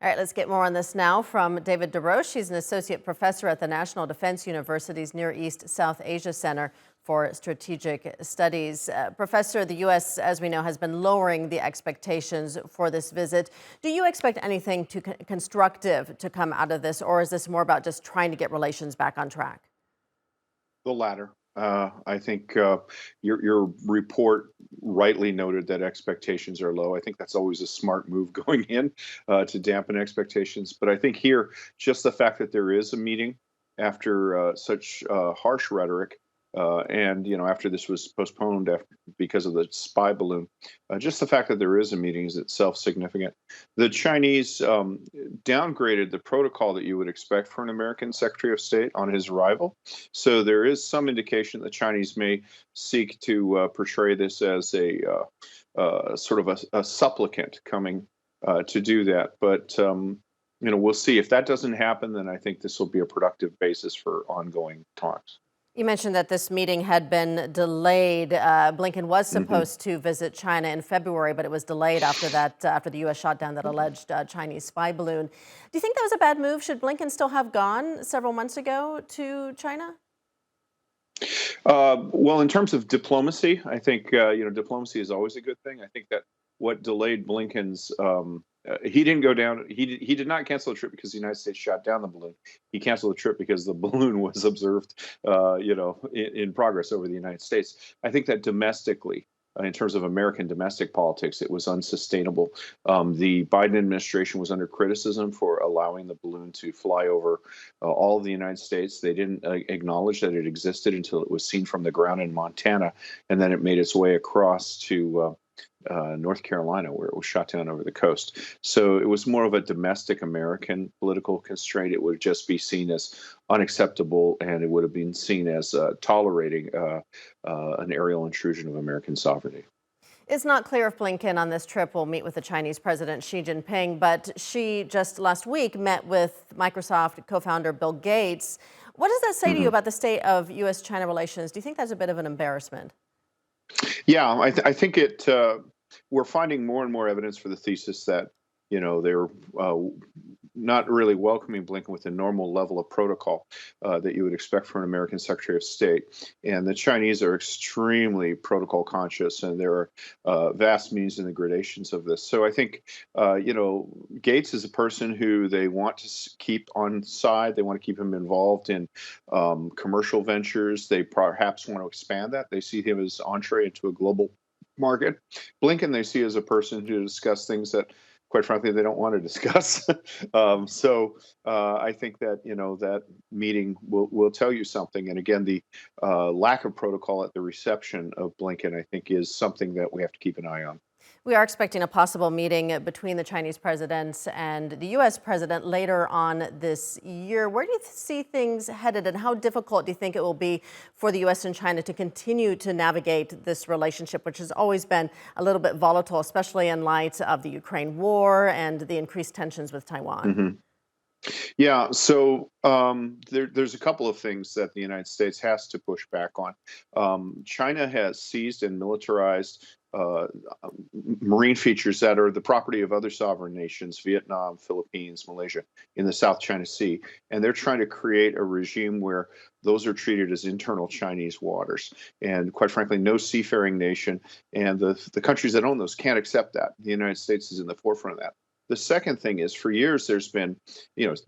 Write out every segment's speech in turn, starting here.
All right, let's get more on this now from David Des Roches. He's an associate professor at the National Defense University's Near East South Asia Center for Strategic Studies. Professor, the U.S., as we know, has been lowering the expectations for this visit. Do you expect anything constructive to come out of this, or is this more about just trying to get relations back on track? The latter. I think your report rightly noted that expectations are low. I think that's always a smart move going in to dampen expectations. But I think here, just the fact that there is a meeting after such harsh rhetoric, and after this was postponed because of the spy balloon, just the fact that there is a meeting is itself significant. The Chinese downgraded the protocol that you would expect for an American Secretary of State on his arrival. So there is some indication the Chinese may seek to portray this as a sort of a supplicant coming to do that. But we'll see. If that doesn't happen, then I think this will be a productive basis for ongoing talks. You mentioned that this meeting had been delayed. Blinken was supposed to visit China in February, but it was delayed after the U.S. shot down that alleged Chinese spy balloon. Do you think that was a bad move? Should Blinken still have gone several months ago to China? Well, in terms of diplomacy, I think diplomacy is always a good thing. I think that what delayed Blinken's he didn't go down. He did not cancel the trip because the United States shot down the balloon. He canceled the trip because the balloon was observed, in progress over the United States. I think that domestically, in terms of American domestic politics, it was unsustainable. The Biden administration was under criticism for allowing the balloon to fly over all of the United States. They didn't acknowledge that it existed until it was seen from the ground in Montana, and then it made its way across to North Carolina, where it was shot down over the coast. So it was more of a domestic American political constraint. It would just be seen as unacceptable, and it would have been seen as tolerating an aerial intrusion of American sovereignty. It's not clear if Blinken on this trip will meet with the Chinese President Xi Jinping, but Xi just last week met with Microsoft co-founder Bill Gates. What does that say to you about the state of U.S.-China relations? Do you think that's a bit of an embarrassment? Yeah, I think we're finding more and more evidence for the thesis that they're not really welcoming Blinken with the normal level of protocol that you would expect from an American Secretary of State. And the Chinese are extremely protocol conscious, and there are vast means and the gradations of this. So I think, Gates is a person who they want to keep on side. They want to keep him involved in commercial ventures. They perhaps want to expand that. They see him as entree into a global market. Blinken they see as a person to discuss things that, quite frankly, they don't want to discuss. So I think that that meeting will tell you something. And again, the lack of protocol at the reception of Blinken, I think, is something that we have to keep an eye on. We are expecting a possible meeting between the Chinese president and the U.S. president later on this year. Where do you see things headed, and how difficult do you think it will be for the U.S. and China to continue to navigate this relationship, which has always been a little bit volatile, especially in light of the Ukraine war and the increased tensions with Taiwan? Yeah, so there's a couple of things that the United States has to push back on. China has seized and militarized marine features that are the property of other sovereign nations, Vietnam, Philippines, Malaysia, in the South China Sea. And they're trying to create a regime where those are treated as internal Chinese waters. And quite frankly, no seafaring nation and the countries that own those can't accept that. The United States is in the forefront of that. The second thing is, for years, there's been,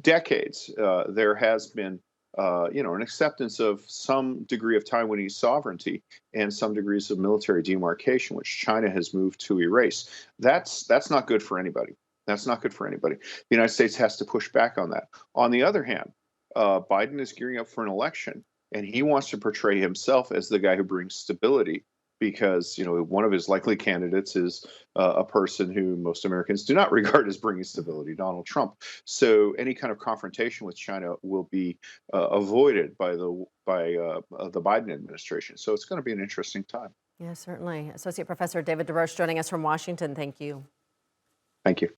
decades, there has been an acceptance of some degree of Taiwanese sovereignty and some degrees of military demarcation, which China has moved to erase. That's not good for anybody. That's not good for anybody. The United States has to push back on that. On the other hand, Biden is gearing up for an election, and he wants to portray himself as the guy who brings stability, because one of his likely candidates is a person who most Americans do not regard as bringing stability, Donald Trump. So any kind of confrontation with China will be avoided by the Biden administration. So it's going to be an interesting time. Yeah, certainly. Associate Professor David Des Roches joining us from Washington. Thank you. Thank you.